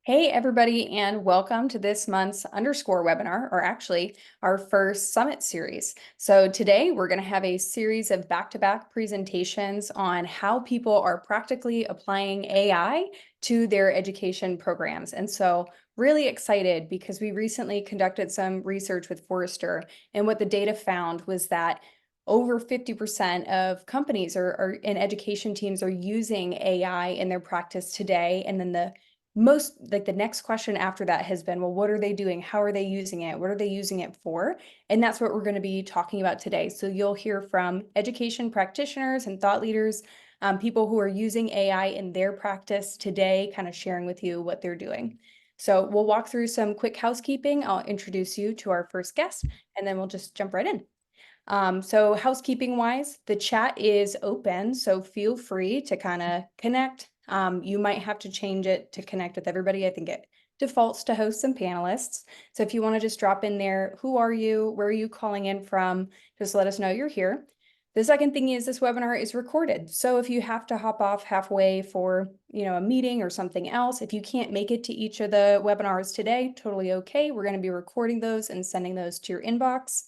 Hey, everybody, and welcome to this month's underscore webinar, or actually our first summit series. So today we're going to have a series of back-to-back presentations on how people are practically applying AI to their education programs. And so really excited because we recently conducted some research with Forrester, and what the data found was that over 50% of companies or in education teams are using AI in their practice today. And then the next question after that has been, well, what are they doing? How are they using it? What are they using it for? And that's what we're going to be talking about today. So you'll hear from education practitioners and thought leaders, people who are using AI in their practice today, kind of sharing with you what they're doing. So we'll walk through some quick housekeeping. I'll introduce you to our first guest, and then we'll just jump right in. So housekeeping wise, the chat is open, so feel free to kind of connect. You might have to change it to connect with everybody. I think it defaults to hosts and panelists. So if you want to just drop in there, who are you? Where are you calling in from? Just let us know you're here. The second thing is this webinar is recorded. So if you have to hop off halfway for, a meeting or something else, if you can't make it to each of the webinars today, totally okay. We're going to be recording those and sending those to your inbox.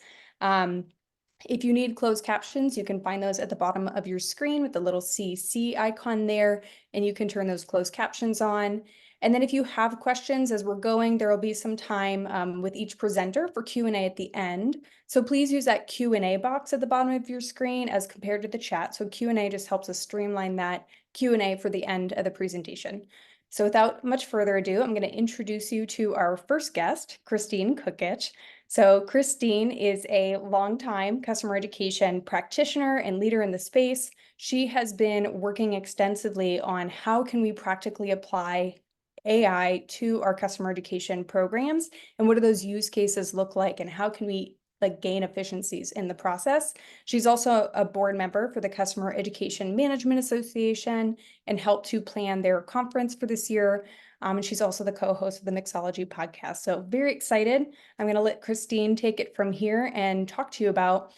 If you need closed captions, you can find those at the bottom of your screen with the little CC icon there, and you can turn those closed captions on. And then if you have questions as we're going, there will be some time with each presenter for Q&A at the end. So please use that Q&A box at the bottom of your screen as compared to the chat. So Q&A just helps us streamline that Q&A for the end of the presentation. So without much further ado, I'm going to introduce you to our first guest, Kristine Kukich. So Kristine is a longtime customer education practitioner and leader in the space. She has been working extensively on how can we practically apply AI to our customer education programs, and what do those use cases look like, and how can we gain efficiencies in the process. She's also a board member for the Customer Education Management Association and helped to plan their conference for this year. And she's also the co-host of the Mixology podcast. So very excited. I'm going to let Kristine take it from here and talk to you about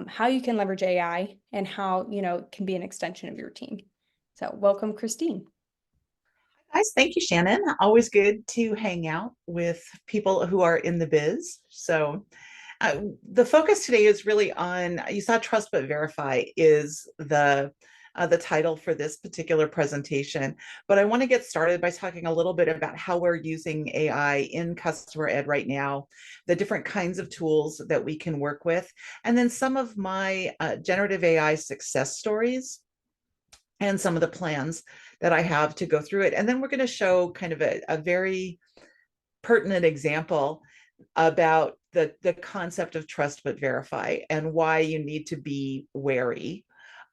how you can leverage AI and how, it can be an extension of your team. So welcome, Kristine. Guys, thank you, Shannon. Always good to hang out with people who are in the biz. The focus today is really on, you saw Trust But Verify is the title for this particular presentation. But I want to get started by talking a little bit about how we're using AI in customer ed right now, the different kinds of tools that we can work with, and then some of my generative AI success stories and some of the plans that I have to go through it. And then we're going to show kind of a very pertinent example about the concept of trust but verify and why you need to be wary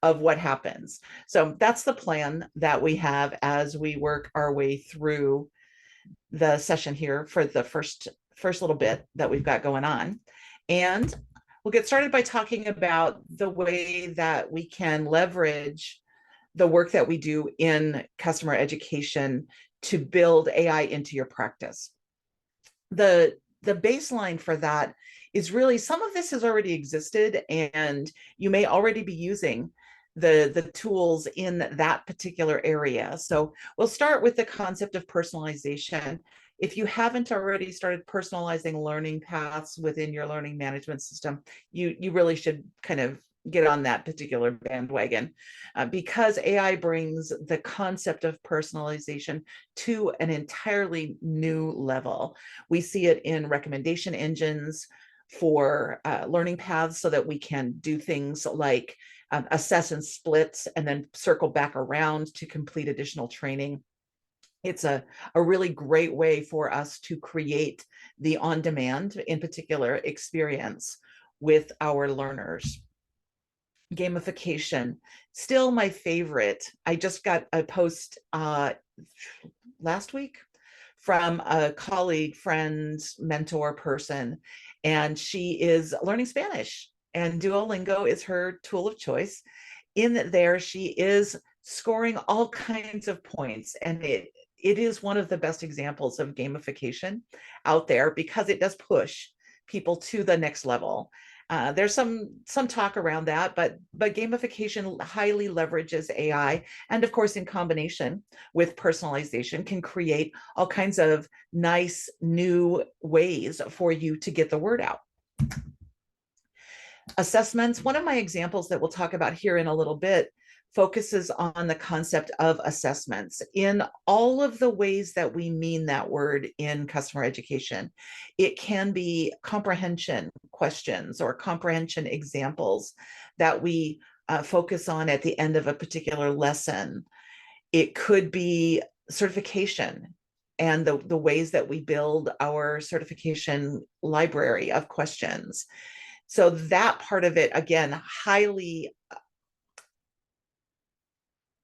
of what happens. So that's the plan that we have as we work our way through the session here for the first little bit that we've got going on. And we'll get started by talking about the way that we can leverage the work that we do in customer education to build AI into your practice. The baseline for that is really, some of this has already existed and you may already be using the tools in that particular area. So we'll start with the concept of personalization. If you haven't already started personalizing learning paths within your learning management system, you really should kind of get on that particular bandwagon because AI brings the concept of personalization to an entirely new level. We see it in recommendation engines for learning paths so that we can do things like assess and split and then circle back around to complete additional training. It's a really great way for us to create the on-demand, in particular, experience with our learners. Gamification, still my favorite. I just got a post last week from a colleague, friend, mentor person, and she is learning Spanish, and Duolingo is her tool of choice. In there, she is scoring all kinds of points, and it is one of the best examples of gamification out there because it does push people to the next level. There's some talk around that, but gamification highly leverages AI, and of course, in combination with personalization, can create all kinds of nice new ways for you to get the word out. Assessments, one of my examples that we'll talk about here in a little bit, focuses on the concept of assessments in all of the ways that we mean that word in customer education. It can be comprehension questions or comprehension examples that we focus on at the end of a particular lesson. It could be certification and the ways that we build our certification library of questions. So that part of it, again, highly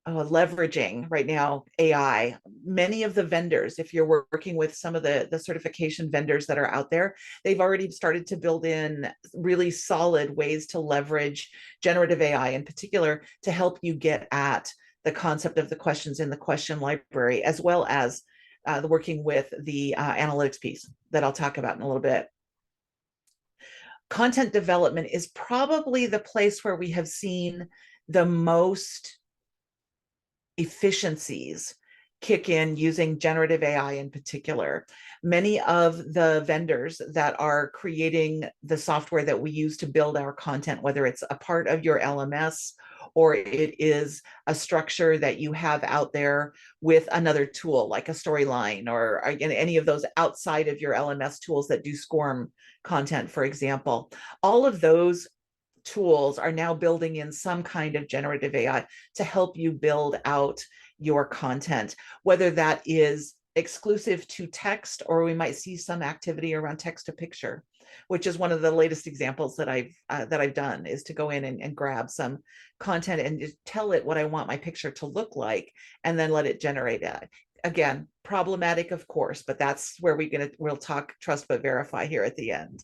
leveraging right now AI. Many of the vendors, if you're working with some of the certification vendors that are out there, they've already started to build in really solid ways to leverage generative AI in particular to help you get at the concept of the questions in the question library, as well as working with the analytics piece that I'll talk about in a little bit. Content development is probably the place where we have seen the most efficiencies kick in using generative AI in particular. Many of the vendors that are creating the software that we use to build our content, whether it's a part of your LMS or it is a structure that you have out there with another tool like a storyline or any of those outside of your LMS tools that do SCORM content, for example, all of those tools are now building in some kind of generative AI to help you build out your content, whether that is exclusive to text or we might see some activity around text to picture, which is one of the latest examples that I've done, is to go in and grab some content and just tell it what I want my picture to look like and then let it generate it. Again, problematic, of course, but that's where we'll talk trust but verify here at the end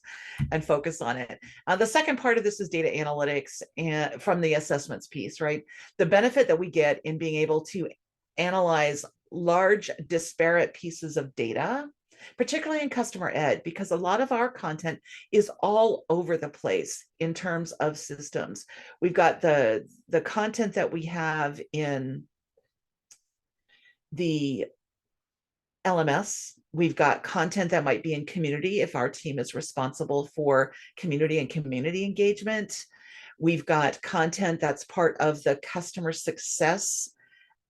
and focus on it. The second part of this is data analytics and from the assessments piece, right? The benefit that we get in being able to analyze large disparate pieces of data, particularly in customer ed, because a lot of our content is all over the place in terms of systems. We've got the content that we have in the LMS. We've got content that might be in community if our team is responsible for community and community engagement. We've got content that's part of the customer success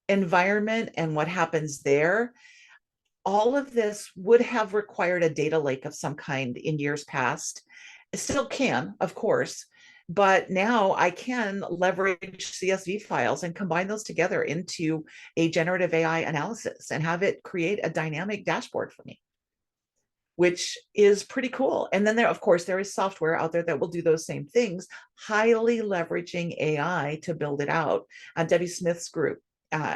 environment and what happens there. All of this would have required a data lake of some kind in years past. It still can, of course, but now I can leverage CSV files and combine those together into a generative AI analysis and have it create a dynamic dashboard for me, which is pretty cool. And then there, of course, there is software out there that will do those same things, highly leveraging AI to build it out. Debbie Smith's group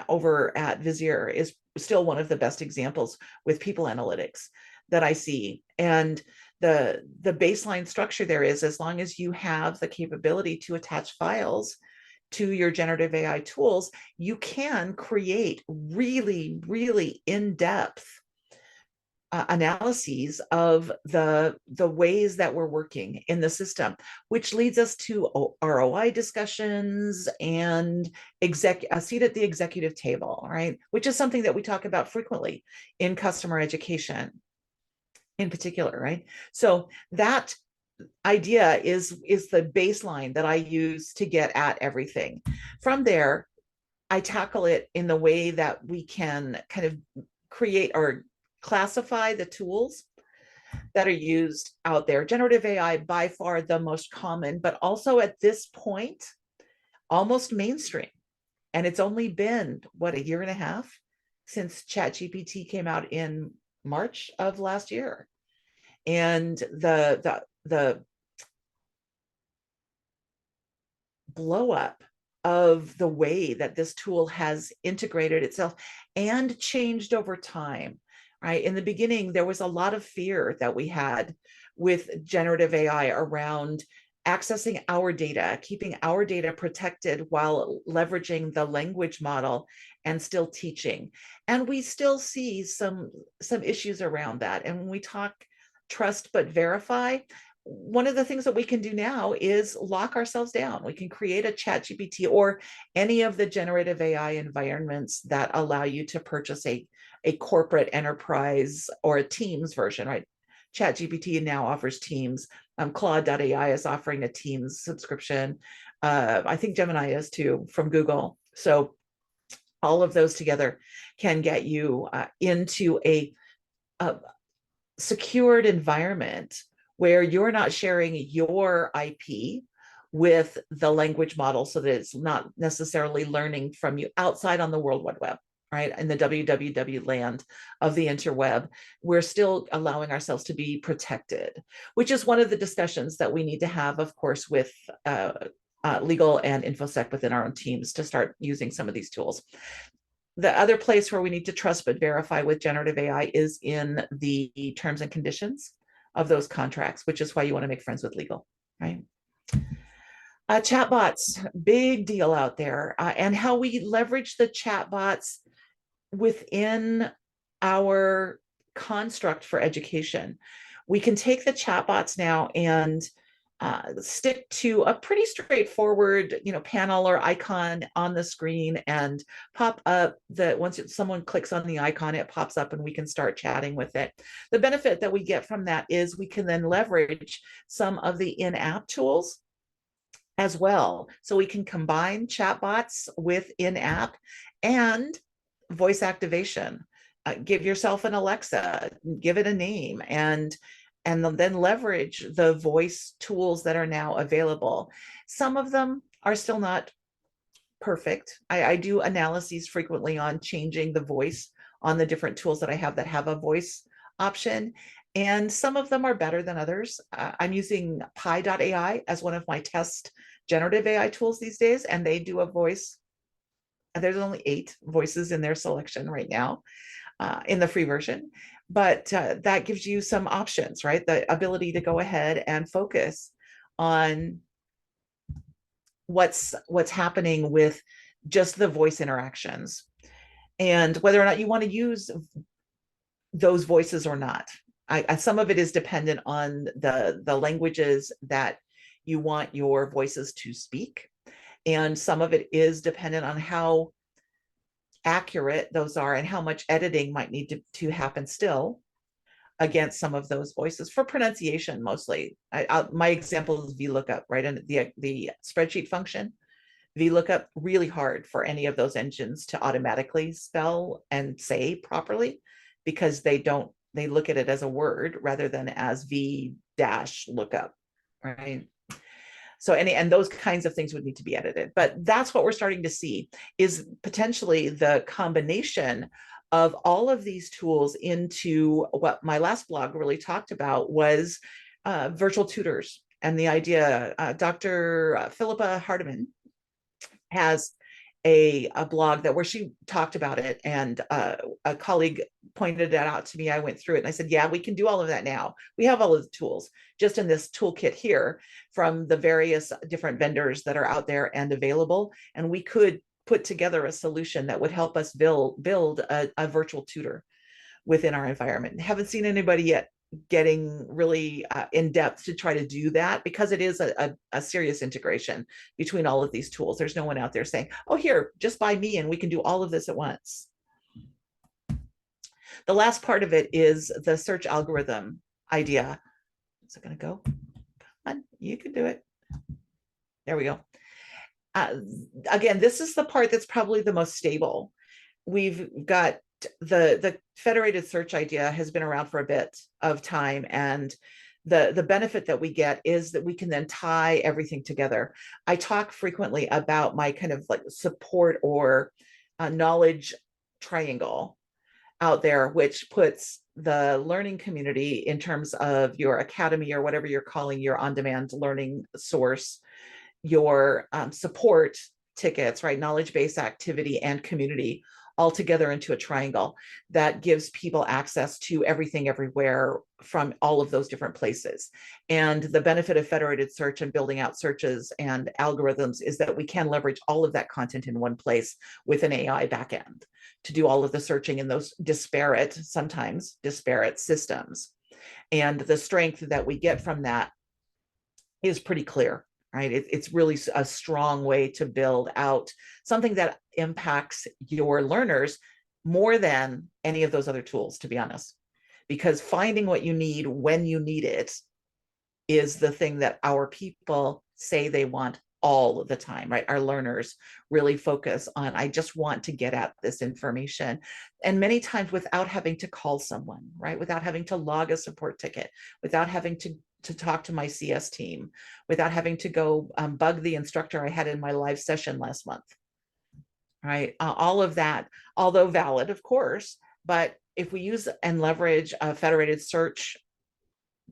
over at Vizier is still one of the best examples with people analytics that I see. And the baseline structure there is, as long as you have the capability to attach files to your generative AI tools, you can create really, really in-depth analyses of the ways that we're working in the system, which leads us to ROI discussions and a seat at the executive table, right? Which is something that we talk about frequently in customer education in particular, right? So that idea is the baseline that I use to get at everything. From there, I tackle it in the way that we can kind of create or classify the tools that are used out there. Generative AI, by far the most common, but also at this point, almost mainstream. And it's only been, what, a year and a half since ChatGPT came out in March of last year. And the blow up of the way that this tool has integrated itself and changed over time. Right? In the beginning, there was a lot of fear that we had with generative AI around accessing our data, keeping our data protected while leveraging the language model and still teaching. And we still see some issues around that. And when we talk trust but verify, one of the things that we can do now is lock ourselves down. We can create a chat GPT or any of the generative AI environments that allow you to purchase a corporate enterprise or a Teams version, right? Chat GPT now offers Teams. Claude.ai is offering a Teams subscription. I think Gemini is too, from Google. So all of those together can get you into a secured environment where you're not sharing your IP with the language model, so that it's not necessarily learning from you outside on the World Wide Web, right? In the www land of the interweb, we're still allowing ourselves to be protected, which is one of the discussions that we need to have, of course, with legal and InfoSec within our own teams to start using some of these tools. The other place where we need to trust but verify with generative AI is in the terms and conditions of those contracts, which is why you want to make friends with legal, right? Chatbots, big deal out there, and how we leverage the chatbots within our construct for education. We can take the chatbots now and stick to a pretty straightforward, panel or icon on the screen and pop up that once someone clicks on the icon, it pops up and we can start chatting with it. The benefit that we get from that is we can then leverage some of the in-app tools as well. So we can combine chatbots with in-app and voice activation. Give yourself an Alexa, give it a name, and then leverage the voice tools that are now available. Some of them are still not perfect. I do analyses frequently on changing the voice on the different tools that I have that have a voice option. And some of them are better than others. I'm using Pi.ai as one of my test generative AI tools these days, and they do a voice. There's only 8 voices in their selection right now in the free version. But that gives you some options, right? The ability to go ahead and focus on what's happening with just the voice interactions and whether or not you want to use those voices or not. Some of it is dependent on the languages that you want your voices to speak. And some of it is dependent on how accurate those are and how much editing might need to happen still against some of those voices for pronunciation mostly. My example is VLOOKUP, right? And the spreadsheet function, VLOOKUP, really hard for any of those engines to automatically spell and say properly because they look at it as a word rather than as V dash lookup, right? So and those kinds of things would need to be edited. But that's what we're starting to see is potentially the combination of all of these tools into what my last blog really talked about was virtual tutors. And the idea, Dr. Philippa Hardiman has a blog where she talked about it, and a colleague pointed it out to me. I went through it and I said, yeah, we can do all of that now. We have all of the tools just in this toolkit here from the various different vendors that are out there and available. And we could put together a solution that would help us build a virtual tutor within our environment. Haven't seen anybody yet getting really in depth to try to do that because it is a serious integration between all of these tools. There's no one out there saying, oh, here, just buy me and we can do all of this at once. The last part of it is the search algorithm idea. Is it going to go? Come on, you can do it. There we go. Again, this is the part that's probably the most stable. We've got the federated search idea has been around for a bit of time, and the benefit that we get is that we can then tie everything together. I talk frequently about my kind of like support or knowledge triangle out there, which puts the learning community in terms of your academy or whatever you're calling your on-demand learning source, your support tickets, right? Knowledge-based activity and community all together into a triangle that gives people access to everything everywhere from all of those different places. And the benefit of federated search and building out searches and algorithms is that we can leverage all of that content in one place with an AI backend to do all of the searching in those sometimes disparate systems. And the strength that we get from that is pretty clear, right? It's really a strong way to build out something that impacts your learners more than any of those other tools, to be honest. Because finding what you need when you need it is the thing that our people say they want all the time, right? Our learners really focus on, I just want to get at this information. And many times without having to call someone, right? Without having to log a support ticket, without having to talk to my CS team, without having to go bug the instructor I had in my live session last month, right? All of that, although valid, of course, but if we use and leverage a federated search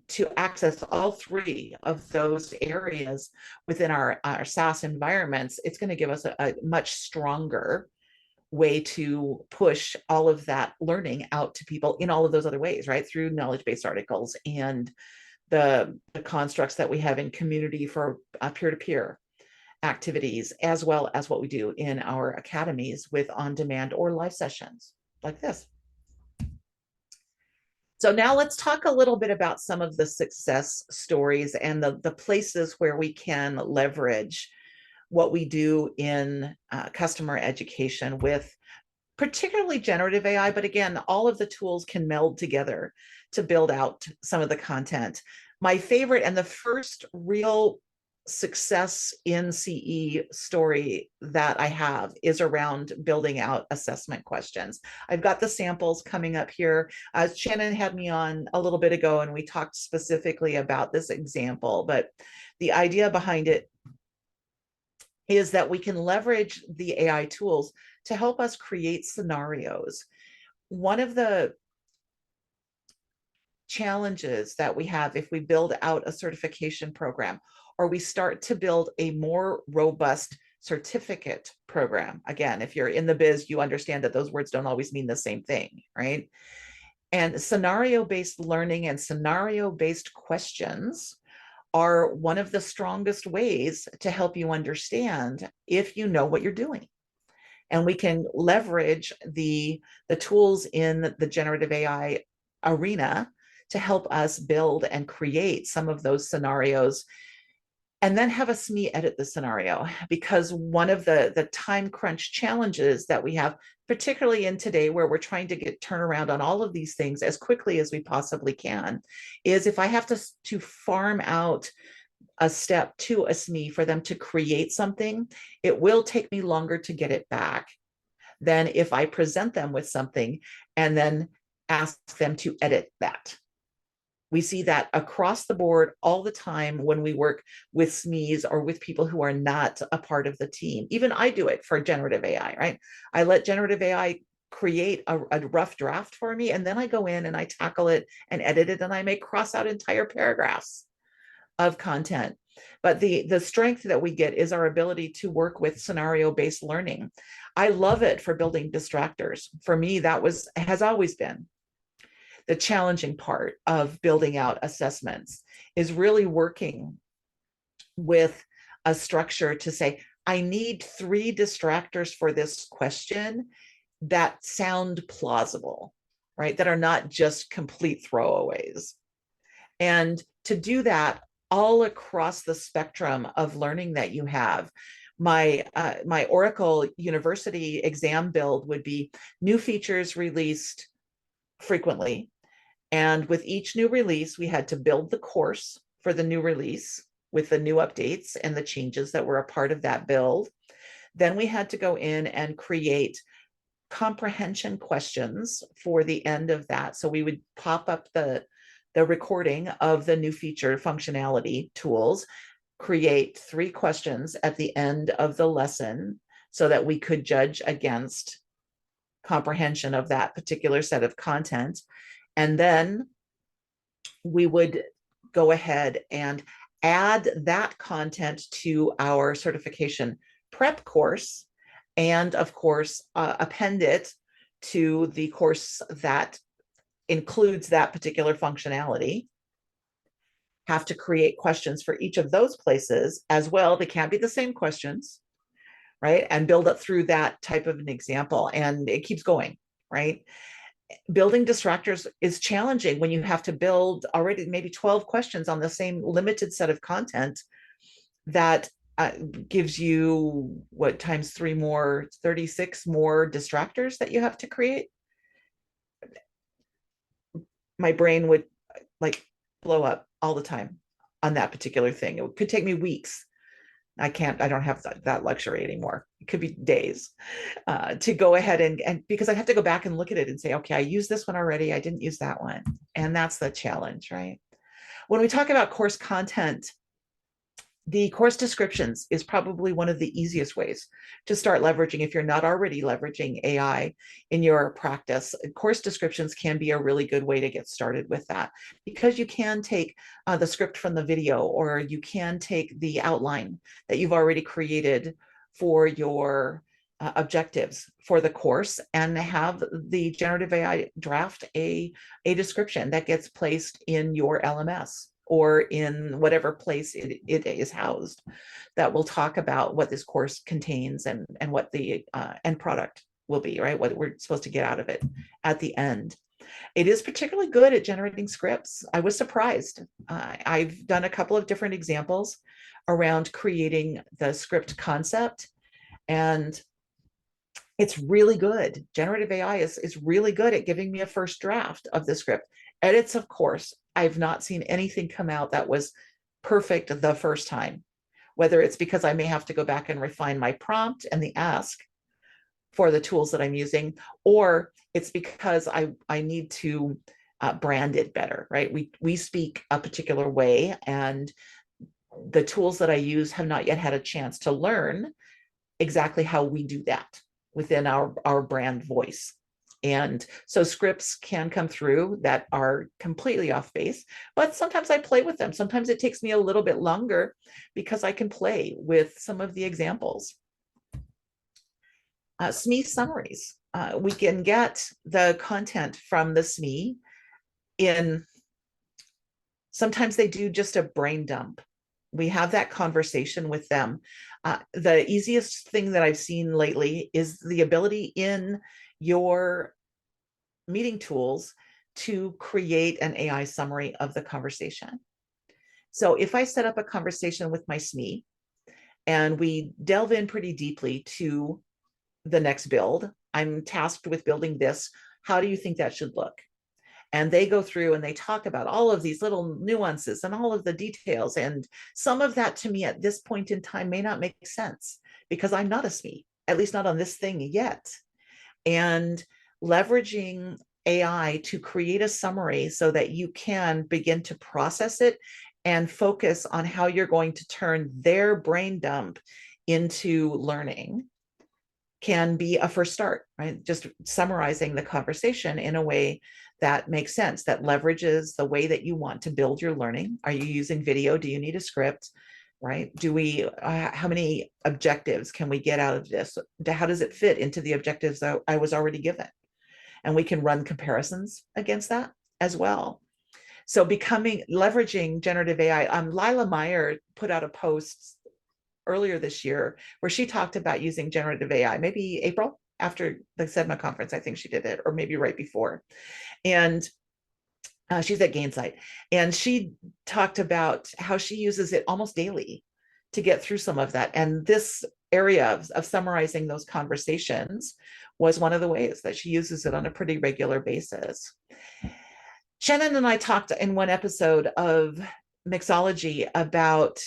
to access all three of those areas within our SaaS environments, it's going to give us a much stronger way to push all of that learning out to people in all of those other ways, right? Through knowledge-based articles and the constructs that we have in community for peer-to-peer activities, as well as what we do in our academies with on-demand or live sessions like this. So now let's talk a little bit about some of the success stories and the places where we can leverage what we do in customer education with particularly generative AI, but again, all of the tools can meld together to build out some of the content. My favorite and the first real success in CE story that I have is around building out assessment questions. I've got the samples coming up here. Shannon had me on a little bit ago and we talked specifically about this example, but the idea behind it is that we can leverage the AI tools to help us create scenarios. One of the challenges that we have if we build out a certification program or we start to build a more robust certificate program. Again, if you're in the biz, you understand that those words don't always mean the same thing, right? And scenario-based learning and scenario-based questions are one of the strongest ways to help you understand if you know what you're doing. And we can leverage the tools in the generative AI arena to help us build and create some of those scenarios and then have a SME edit the scenario. Because one of the time crunch challenges that we have, particularly in today where we're trying to get turnaround on all of these things as quickly as we possibly can, is if I have to farm out a step to a SME for them to create something, it will take me longer to get it back than if I present them with something and then ask them to edit that. We see that across the board all the time when we work with SMEs or with people who are not a part of the team. Even I do it for generative AI, right? I let generative AI create a rough draft for me, and then I go in and I tackle it and edit it, and I may cross out entire paragraphs of content. But the strength that we get is our ability to work with scenario-based learning. I love it for building distractors. For me, that has always been the challenging part of building out assessments, is really working with a structure to say, I need 3 distractors for this question that sound plausible, right? That are not just complete throwaways. And to do that all across the spectrum of learning that you have, my Oracle University exam build would be new features released frequently. And with each new release, we had to build the course for the new release with the new updates and the changes that were a part of that build. Then we had to go in and create comprehension questions for the end of that. So we would pop up the recording of the new feature functionality tools, create 3 questions at the end of the lesson so that we could judge against comprehension of that particular set of content. And then we would go ahead and add that content to our certification prep course, and of course, append it to the course that includes that particular functionality. Have to create questions for each of those places as well. They can't be the same questions, right? And build up through that type of an example. And it keeps going, right? building distractors is challenging when you have to build already maybe 12 questions on the same limited set of content that gives you what, times three more, 36 more distractors that you have to create. My brain would like blow up all the time on that particular thing. It could take me weeks. I don't have that luxury anymore. It could be days to go ahead and because I have to go back and look at it and say, okay, I used this one already. I didn't use that one. And that's the challenge, right? When we talk about course content, the course descriptions is probably one of the easiest ways to start leveraging. If you're not already leveraging AI in your practice, course descriptions can be a really good way to get started with that, because you can take the script from the video, or you can take the outline that you've already created for your objectives for the course and have the generative AI draft a description that gets placed in your LMS or in whatever place it is housed, that will talk about what this course contains and what the end product will be, right? What we're supposed to get out of it at the end. It is particularly good at generating scripts. I was surprised. I've done a couple of different examples around creating the script concept, and it's really good. Generative AI is really good at giving me a first draft of the script. Edits, of course, I've not seen anything come out that was perfect the first time, whether it's because I may have to go back and refine my prompt and the ask for the tools that I'm using, or it's because I need to brand it better, right? We speak a particular way, and the tools that I use have not yet had a chance to learn exactly how we do that within our brand voice. And so scripts can come through that are completely off base, but sometimes I play with them. Sometimes it takes me a little bit longer because I can play with some of the examples. SME summaries. We can get the content from the SME in, sometimes they do just a brain dump. We have that conversation with them. The easiest thing that I've seen lately is the ability in your meeting tools to create an AI summary of the conversation. So if I set up a conversation with my SME and we delve in pretty deeply to the next build, I'm tasked with building this. How do you think that should look? And they go through and they talk about all of these little nuances and all of the details. And some of that to me at this point in time may not make sense because I'm not a SME, at least not on this thing yet. And leveraging AI to create a summary so that you can begin to process it and focus on how you're going to turn their brain dump into learning can be a first start, right? Just summarizing the conversation in a way that makes sense, that leverages the way that you want to build your learning. Are you using video? Do you need a script? Right? Do we, how many objectives can we get out of this? How does it fit into the objectives that I was already given? And we can run comparisons against that as well. So leveraging generative AI. Lila Meyer put out a post earlier this year where she talked about using generative AI, maybe April after the SEDMA conference, I think she did it, or maybe right before. And she's at Gainsight, and she talked about how she uses it almost daily to get through some of that. And this area of summarizing those conversations was one of the ways that she uses it on a pretty regular basis. Shannon and I talked in one episode of Mixology about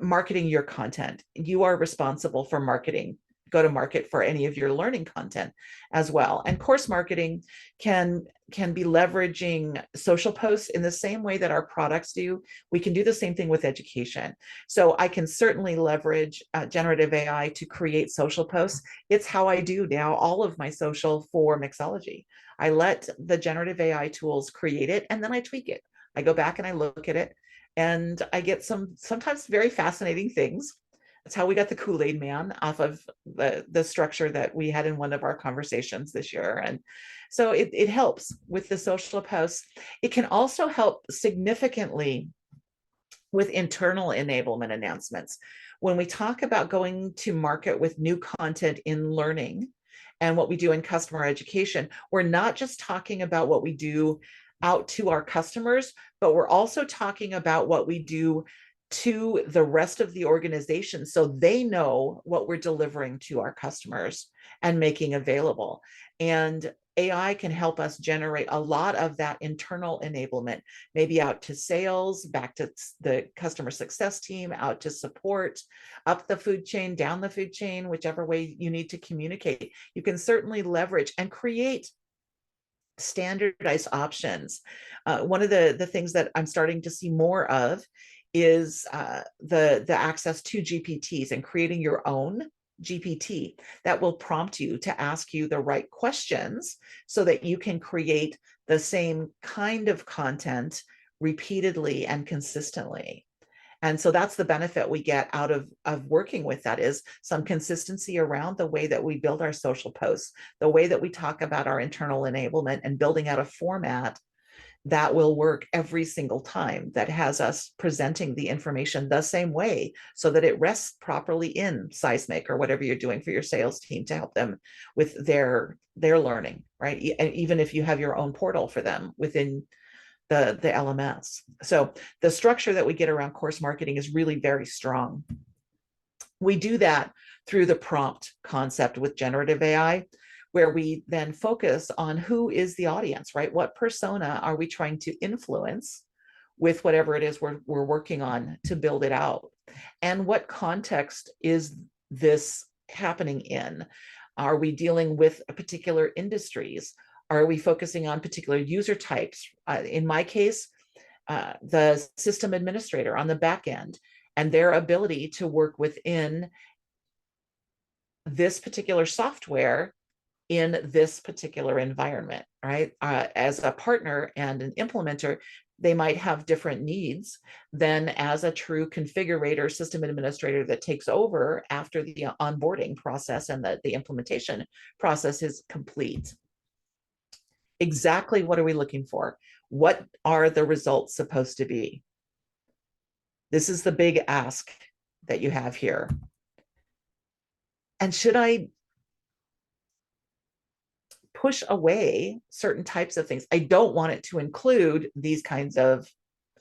marketing your content. You are responsible for marketing, go to market for any of your learning content as well. And course marketing can be leveraging social posts in the same way that our products do. We can do the same thing with education. So I can certainly leverage generative AI to create social posts. It's how I do now all of my social for Mixology. I let the generative AI tools create it, and then I tweak it. I go back and I look at it, and I get sometimes very fascinating things. That's how we got the Kool-Aid Man off of the structure that we had in one of our conversations this year. And so it helps with the social posts. It can also help significantly with internal enablement announcements. When we talk about going to market with new content in learning and what we do in customer education, we're not just talking about what we do out to our customers, but we're also talking about what we do to the rest of the organization so they know what we're delivering to our customers and making available. And AI can help us generate a lot of that internal enablement, maybe out to sales, back to the customer success team, out to support, up the food chain, down the food chain, whichever way you need to communicate. You can certainly leverage and create standardized options. One of the things that I'm starting to see more of is the access to GPTs and creating your own GPT that will prompt you to ask you the right questions so that you can create the same kind of content repeatedly and consistently. And so that's the benefit we get out of working with that, is some consistency around the way that we build our social posts, the way that we talk about our internal enablement, and building out a format that will work every single time, that has us presenting the information the same way so that it rests properly in Seismic or whatever you're doing for your sales team to help them with their learning, right? And even if you have your own portal for them within the LMS. So the structure that we get around course marketing is really very strong. We do that through the prompt concept with generative AI, where we then focus on who is the audience, right? What persona are we trying to influence with whatever it is we're working on to build it out? And what context is this happening in? Are we dealing with particular industries? Are we focusing on particular user types? In my case, the system administrator on the back end and their ability to work within this particular software in this particular environment, right? As a partner and an implementer, they might have different needs than as a true configurator, system administrator that takes over after the onboarding process and the implementation process is complete. Exactly what are we looking for? What are the results supposed to be? This is the big ask that you have here. And should I push away certain types of things? I don't want it to include these kinds of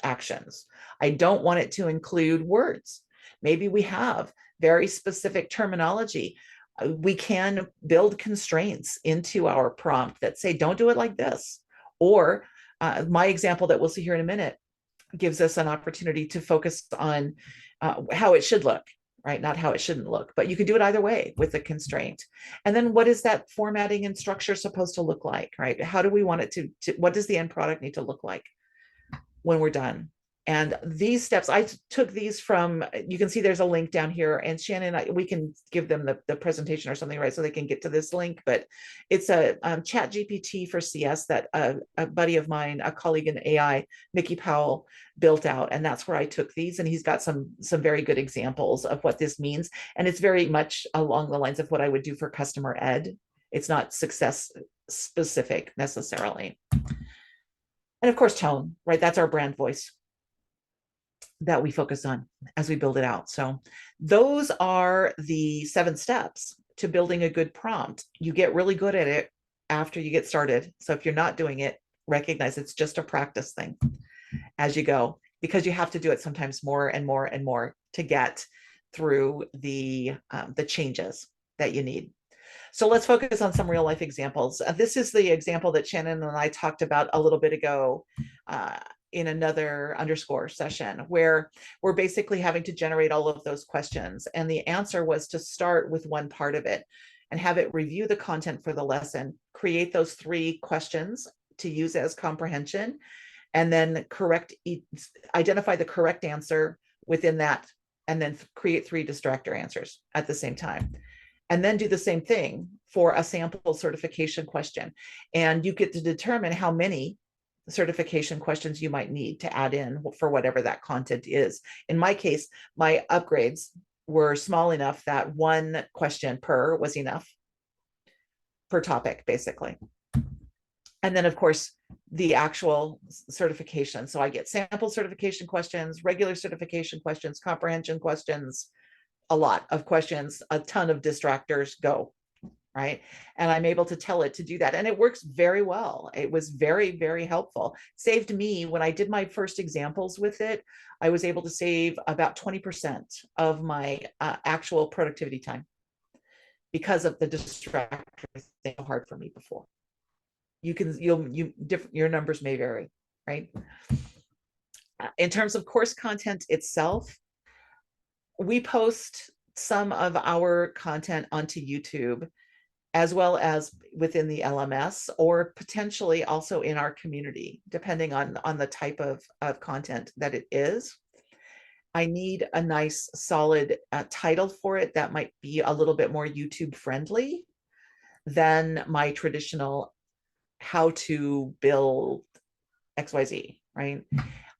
actions. I don't want it to include words. Maybe we have very specific terminology. We can build constraints into our prompt that say, don't do it like this. Or my example that we'll see here in a minute gives us an opportunity to focus on how it should look, right? Not how it shouldn't look, but you can do it either way with a constraint. And then what is that formatting and structure supposed to look like, right? How do we want it to what does the end product need to look like when we're done? And these steps, I took these from, you can see there's a link down here, and Shannon, we can give them the presentation or something, right? So they can get to this link, but it's a chat GPT for CS that a buddy of mine, a colleague in AI, Mickey Powell, built out. And that's where I took these. And he's got some very good examples of what this means. And it's very much along the lines of what I would do for customer ed. It's not success specific necessarily. And of course, tone, right? That's our brand voice that we focus on as we build it out. So those are the 7 steps to building a good prompt. You get really good at it after you get started. So if you're not doing it, recognize it's just a practice thing as you go, because you have to do it sometimes more and more and more to get through the changes that you need. So let's focus on some real life examples. This is the example that Shannon and I talked about a little bit ago in another underscore session, where we're basically having to generate all of those questions. And the answer was to start with one part of it and have it review the content for the lesson, create those 3 questions to use as comprehension, and then identify the correct answer within that, and then create 3 distractor answers at the same time. And then do the same thing for a sample certification question. And you get to determine how many certification questions you might need to add in for whatever that content is. In my case, my upgrades were small enough that 1 question per was enough per topic, basically. And then, of course, the actual certification. So I get sample certification questions, regular certification questions, comprehension questions, a lot of questions, a ton of distractors, go, right? And I'm able to tell it to do that. And it works very well. It was very, very helpful. Saved me when I did my first examples with it. I was able to save about 20% of my actual productivity time because of the distractors thing hard for me before. Your numbers may vary, right? In terms of course content itself, we post some of our content onto YouTube, as well as within the LMS, or potentially also in our community, depending on the type of content that it is. I need a nice solid title for it that might be a little bit more YouTube friendly than my traditional how to build XYZ, right?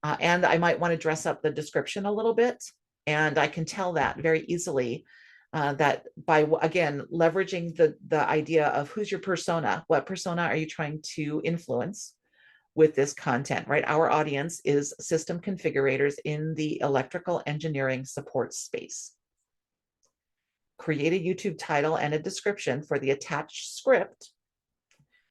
And I might want to dress up the description a little bit. And I can tell that very easily that by, again, leveraging the idea of who's your persona, what persona are you trying to influence with this content, right? Our audience is system configurators in the electrical engineering support space. Create a YouTube title and a description for the attached script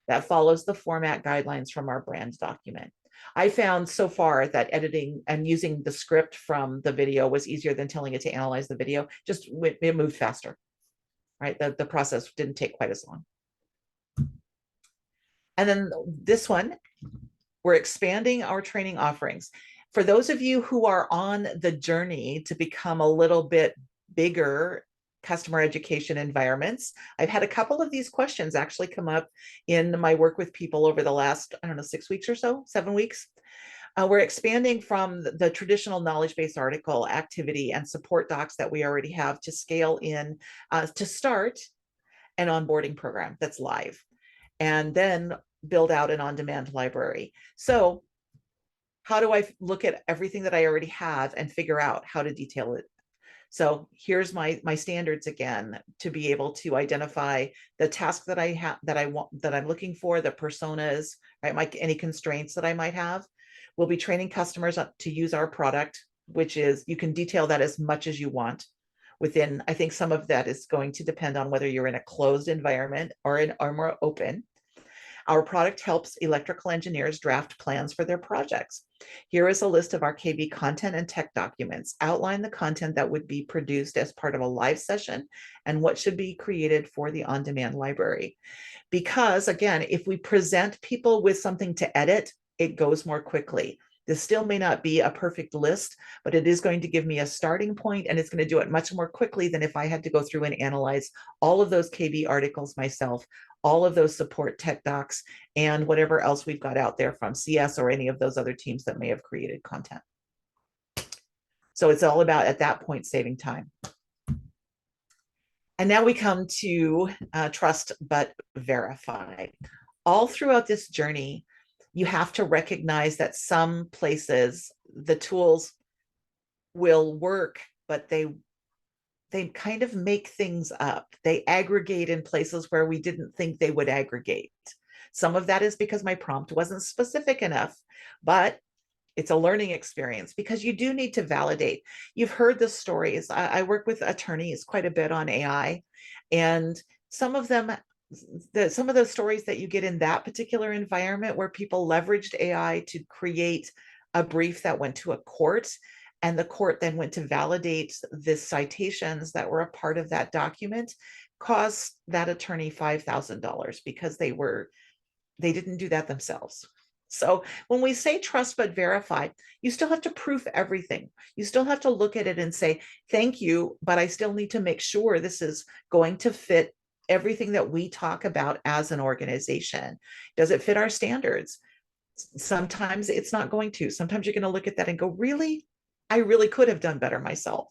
that follows the format guidelines from our brand document. I found so far that editing and using the script from the video was easier than telling it to analyze the video. Just it moved faster, right? The process didn't take quite as long. And then this one, we're expanding our training offerings. For those of you who are on the journey to become a little bit bigger customer education environments, I've had a couple of these questions actually come up in my work with people over the last, I don't know, 6 weeks or so, 7 weeks. We're expanding from the traditional knowledge-based article activity and support docs that we already have to scale in to start an onboarding program that's live, and then build out an on-demand library. So how do I look at everything that I already have and figure out how to detail it? So here's my standards again, to be able to identify the task that I have, that I'm looking for, the personas, right? Any constraints that I might have. We'll be training customers to use our product, which is, you can detail that as much as you want within, I think some of that is going to depend on whether you're in a closed environment or more open. Our product helps electrical engineers draft plans for their projects. Here is a list of our KB content and tech documents. Outline the content that would be produced as part of a live session and what should be created for the on-demand library. Because again, if we present people with something to edit, it goes more quickly. This still may not be a perfect list, but it is going to give me a starting point, and it's going to do it much more quickly than if I had to go through and analyze all of those KB articles myself, all of those support tech docs, and whatever else we've got out there from CS or any of those other teams that may have created content. So it's all about, at that point, saving time. And now we come to trust but verify. All throughout this journey, you have to recognize that some places the tools will work, but they kind of make things up. They aggregate in places where we didn't think they would aggregate. Some of that is because my prompt wasn't specific enough, but it's a learning experience because you do need to validate. You've heard the stories. I work with attorneys quite a bit on AI, and some of the stories that you get in that particular environment where people leveraged AI to create a brief that went to a court, and the court then went to validate the citations that were a part of that document, cost that attorney $5,000 because they didn't do that themselves. So when we say trust but verify, you still have to proof everything. You still have to look at it and say, thank you, but I still need to make sure this is going to fit everything that we talk about as an organization. Does it fit our standards? Sometimes it's not going to. Sometimes you're going to look at that and go, really? I really could have done better myself.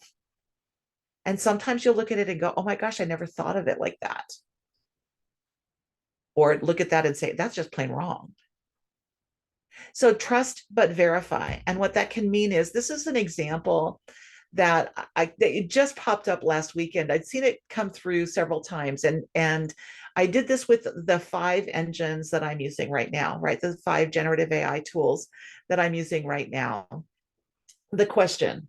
And sometimes you'll look at it and go, oh my gosh, I never thought of it like that. Or look at that and say, that's just plain wrong. So trust but verify. And what that can mean is, this is an example that it just popped up last weekend. I'd seen it come through several times, and I did this with the 5 engines that I'm using right now, right? The 5 generative AI tools that I'm using right now. The question,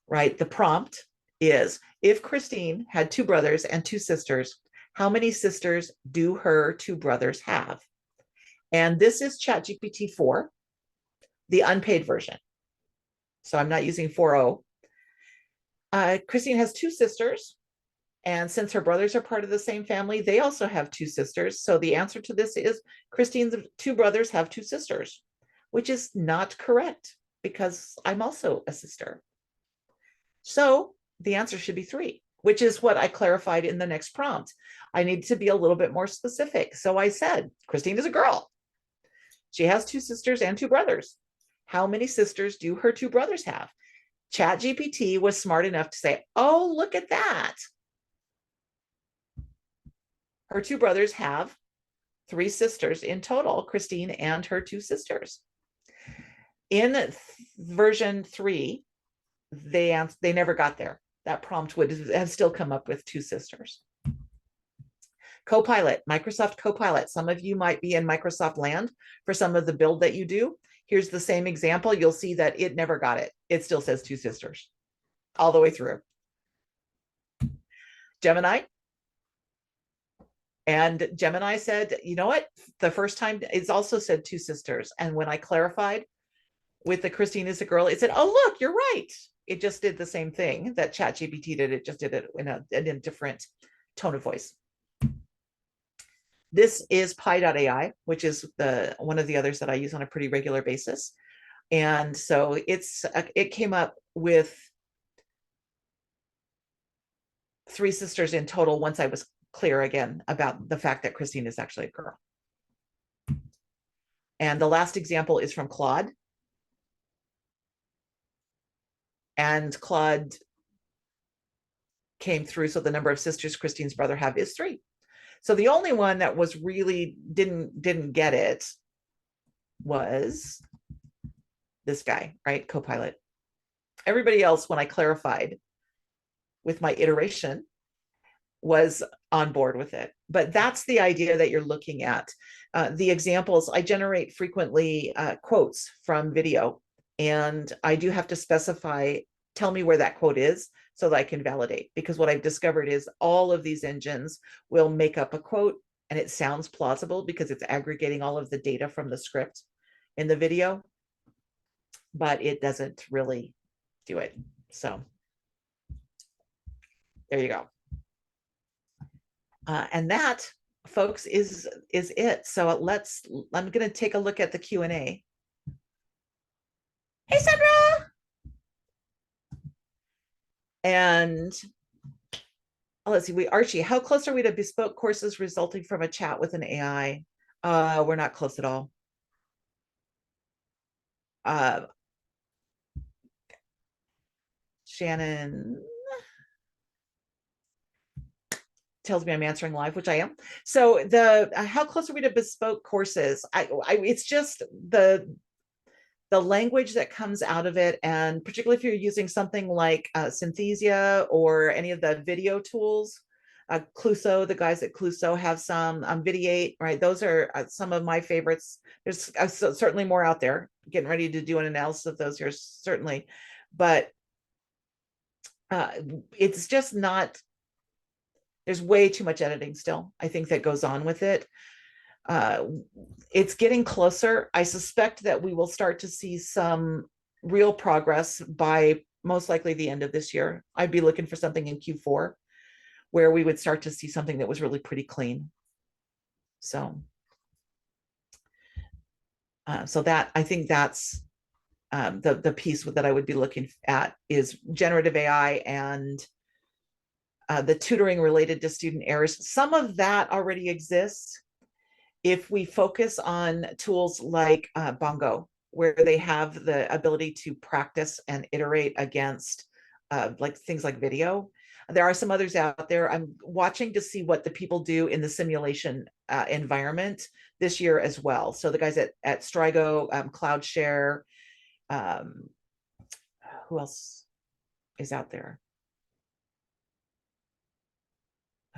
right? The prompt is, if Kristine had 2 brothers and 2 sisters, How many sisters do her two brothers have? And this is ChatGPT 4, the unpaid version. So I'm not using 4.0. Kristine has two sisters. And since her brothers are part of the same family, they also have two sisters. So the answer to this is Kristine's two brothers have two sisters, which is not correct because I'm also a sister. So the answer should be three, which is what I clarified in the next prompt. I need to be a little bit more specific. So I said, Kristine is a girl. She has two sisters and two brothers. How many sisters do her two brothers have? ChatGPT was smart enough to say, oh, look at that. Her two brothers have three sisters in total, Kristine and her two sisters. In version 3, they never got there. That prompt would have still come up with two sisters. Copilot, Microsoft Copilot. Some of you might be in Microsoft land for some of the build that you do. Here's the same example. You'll see that it never got it. It still says two sisters all the way through. Gemini. And Gemini said, you know what? The first time it's also said two sisters. And when I clarified with the Kristine is a girl, it said, oh, look, you're right. It just did the same thing that ChatGPT did. It just did it in a different tone of voice. This is Pi.ai, which is one of the others that I use on a pretty regular basis. And so it came up with three sisters in total once I was clear again about the fact that Kristine is actually a girl. And the last example is from Claude. And Claude came through. So the number of sisters Kristine's brother have is 3. So the only one that was really didn't get it was this guy, right? Copilot. Everybody else, when I clarified with my iteration, was on board with it. But that's the idea that you're looking at. The examples, I generate frequently quotes from video, and I do have to specify, tell me where that quote is so that I can validate. Because what I've discovered is all of these engines will make up a quote, and it sounds plausible because it's aggregating all of the data from the script in the video, but it doesn't really do it. So there you go. And that, folks, is it. So I'm going to take a look at the Q&A. Hey, Sandra. And let's see, Archie, how close are we to bespoke courses resulting from a chat with an AI? We're not close at all. Shannon tells me I'm answering live, which I am. So how close are we to bespoke courses? It's just the language that comes out of it, and particularly if you're using something like Synthesia or any of the video tools, Cluso, the guys at Cluso have some, Videate, right? Those are some of my favorites. There's certainly more out there. Getting ready to do an analysis of those here, certainly. But it's just not, there's way too much editing still, I think, that goes on with it. It's getting closer. I suspect that we will start to see some real progress by most likely the end of this year. I'd be looking for something in Q4 where we would start to see something that was really pretty clean. So, so that, I think that's the piece that I would be looking at is generative AI and the tutoring related to student errors. Some of that already exists. If we focus on tools like Bongo, where they have the ability to practice and iterate against like things like video, there are some others out there. I'm watching to see what the people do in the simulation environment this year as well. So the guys at Strigo, CloudShare, who else is out there?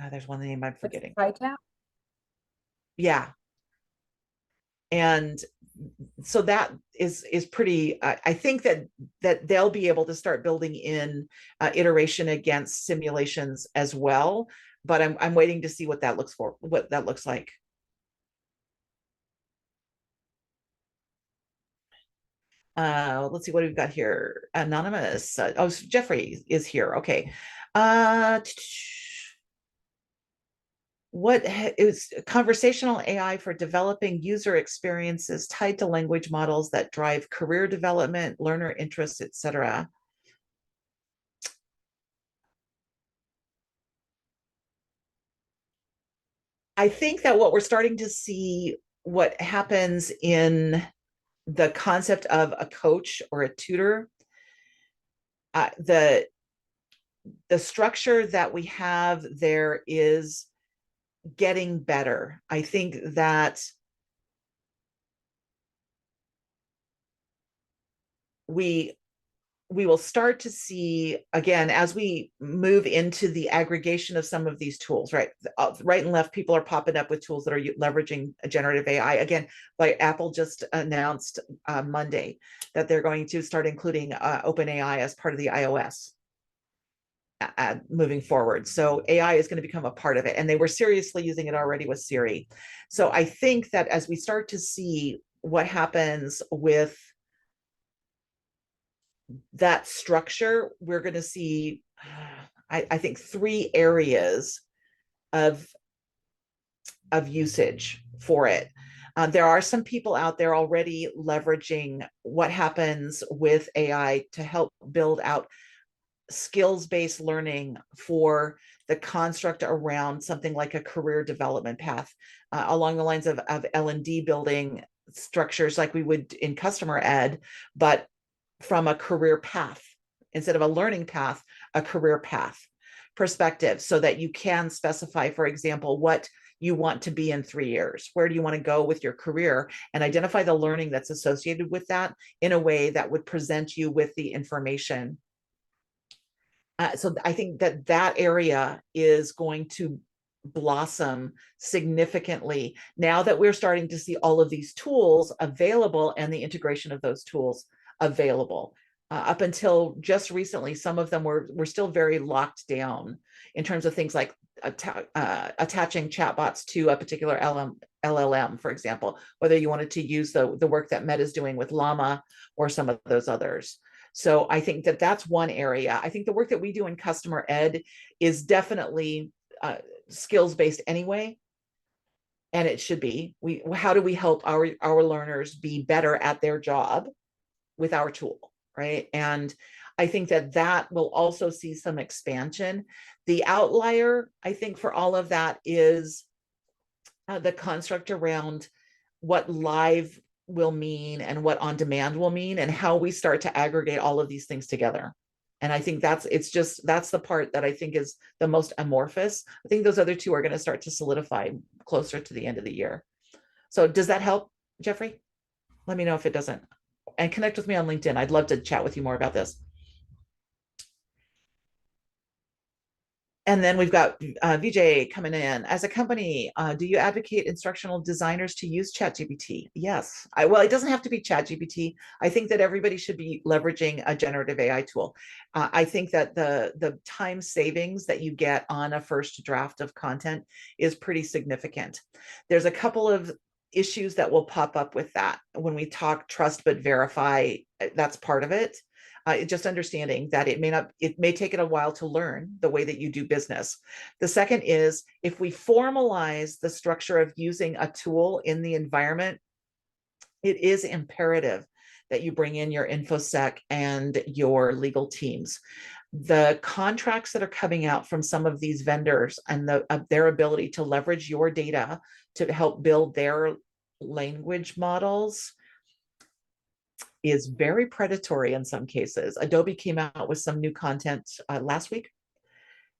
There's one name I'm forgetting. Yeah. And so that is pretty, I think that they'll be able to start building in iteration against simulations as well. but I'm waiting to see what that looks like. Let's see what we've got here. Anonymous. Oh, Jeffrey is here. Okay. Uh, what is conversational AI for developing user experiences tied to language models that drive career development, learner interests, etc. I think that what we're starting to see, what happens in the concept of a coach or a tutor, the structure that we have there is getting better. I think that we we will start to see again as we move into the aggregation of some of these tools, right? Right and left, people are popping up with tools that are leveraging generative AI. Again, like Apple just announced Monday that they're going to start including OpenAI as part of the iOS moving forward. So AI is going to become a part of it. And they were seriously using it already with Siri. So I think that as we start to see what happens with that structure, we're going to see, I think, three areas of usage for it. There are some people out there already leveraging what happens with AI to help build out skills-based learning for the construct around something like a career development path, along the lines of L&D building structures like we would in customer ed, but from a career path instead of a learning path, a career path perspective, so that you can specify, for example, what you want to be in 3 years. Where do you want to go with your career, and identify the learning that's associated with that in a way that would present you with the information. So I think that that area is going to blossom significantly now that we're starting to see all of these tools available and the integration of those tools available. Up until just recently, some of them were still very locked down in terms of things like attaching chatbots to a particular LLM, for example, whether you wanted to use the work that Meta is doing with Llama or some of those others. So I think that that's one area. I think the work that we do in customer ed is definitely skills-based anyway, and it should be. How do we help our learners be better at their job with our tool, right? And I think that that will also see some expansion. The outlier, I think, for all of that is the construct around what live will mean and what on demand will mean, and how we start to aggregate all of these things together. And I think that's the part that I think is the most amorphous. I think those other two are going to start to solidify closer to the end of the year. So does that help, Jeffrey? Let me know if it doesn't. And connect with me on LinkedIn. I'd love to chat with you more about this. And then we've got Vijay coming in. As a company, do you advocate instructional designers to use ChatGPT? Yes. Well, it doesn't have to be ChatGPT. I think that everybody should be leveraging a generative AI tool. I think that the time savings that you get on a first draft of content is pretty significant. There's a couple of issues that will pop up with that when we talk trust but verify. That's part of it. Just understanding that it may take it a while to learn the way that you do business. The second is, if we formalize the structure of using a tool in the environment, it is imperative that you bring in your InfoSec and your legal teams. The contracts that are coming out from some of these vendors and their ability to leverage your data to help build their language models is very predatory in some cases. Adobe came out with some new content last week,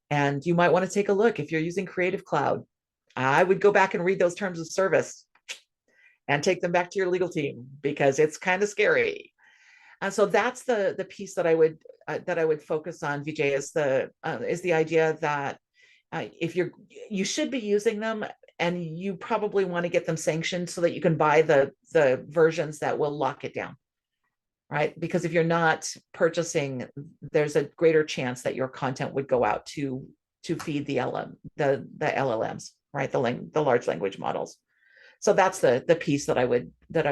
and you might want to take a look if you're using Creative Cloud. I would go back and read those terms of service and take them back to your legal team, because it's kind of scary. And so that's the piece that I would focus on, Vijay, is the idea that if you should be using them, and you probably want to get them sanctioned so that you can buy the versions that will lock it down. Right? Because if you're not purchasing, there's a greater chance that your content would go out to to feed the LLMs, right? The large language models. So that's the piece that I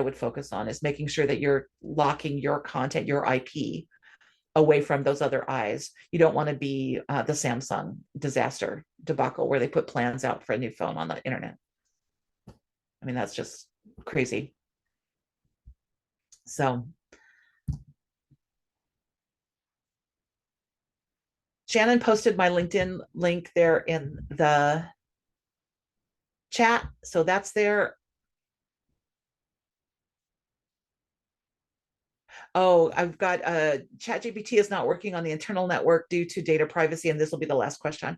would focus on, is making sure that you're locking your content, your IP, away from those other eyes. You don't want to be the Samsung disaster debacle where they put plans out for a new phone on the internet. I mean, that's just crazy. So Shannon posted my LinkedIn link there in the chat. So that's there. Oh, I've got ChatGPT is not working on the internal network due to data privacy, and this will be the last question.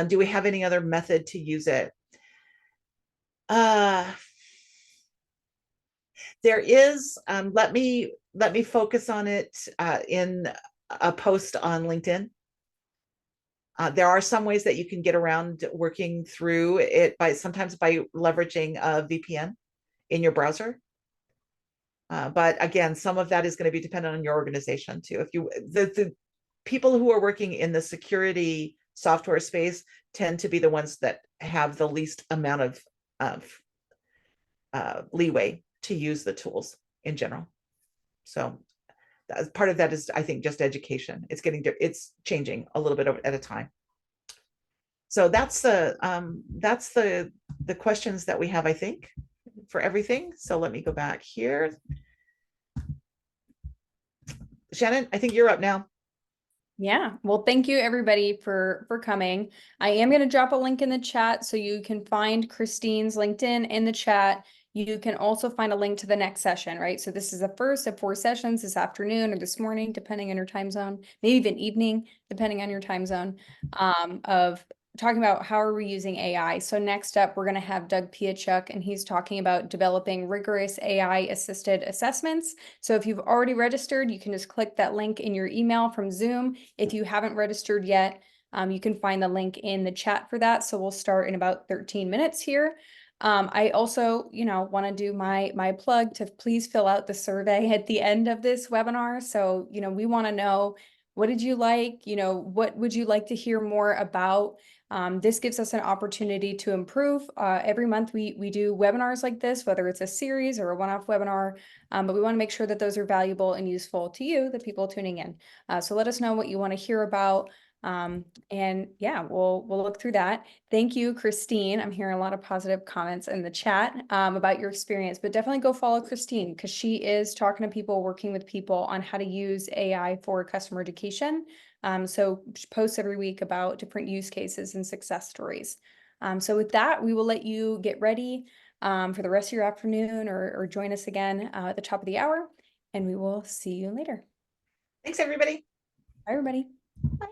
Do we have any other method to use it? There is. Let me focus on it in a post on LinkedIn. There are some ways that you can get around working through it sometimes by leveraging a VPN in your browser. But again, some of that is going to be dependent on your organization too. If the people who are working in the security software space tend to be the ones that have the least amount of leeway to use the tools in general. So part of that is, I think, just education. It's changing a little bit at a time. So that's the questions that we have, I think, for everything. So let me go back here. Shannon, I think you're up now. Yeah, well, thank you everybody for coming. I am going to drop a link in the chat so you can find Kristine's LinkedIn in the chat. You can also find a link to the next session, right? So this is the first of 4 sessions this afternoon or this morning, depending on your time zone, maybe even evening, depending on your time zone, of talking about how are we using AI. So next up, we're going to have Doug Piachuk, and he's talking about developing rigorous AI-assisted assessments. So if you've already registered, you can just click that link in your email from Zoom. If you haven't registered yet, you can find the link in the chat for that. So we'll start in about 13 minutes here. I also, want to do my plug to please fill out the survey at the end of this webinar. So, we want to know, what did you like? What would you like to hear more about? This gives us an opportunity to improve. Every month we do webinars like this, whether it's a series or a one-off webinar, but we want to make sure that those are valuable and useful to you, the people tuning in. So let us know what you want to hear about. And yeah, we'll look through that. Thank you, Kristine. I'm hearing a lot of positive comments in the chat about your experience, but definitely go follow Kristine because she is talking to people, working with people on how to use AI for customer education. So she posts every week about different use cases and success stories. So with that, we will let you get ready for the rest of your afternoon or join us again at the top of the hour, and we will see you later. Thanks, everybody. Bye, everybody. Bye.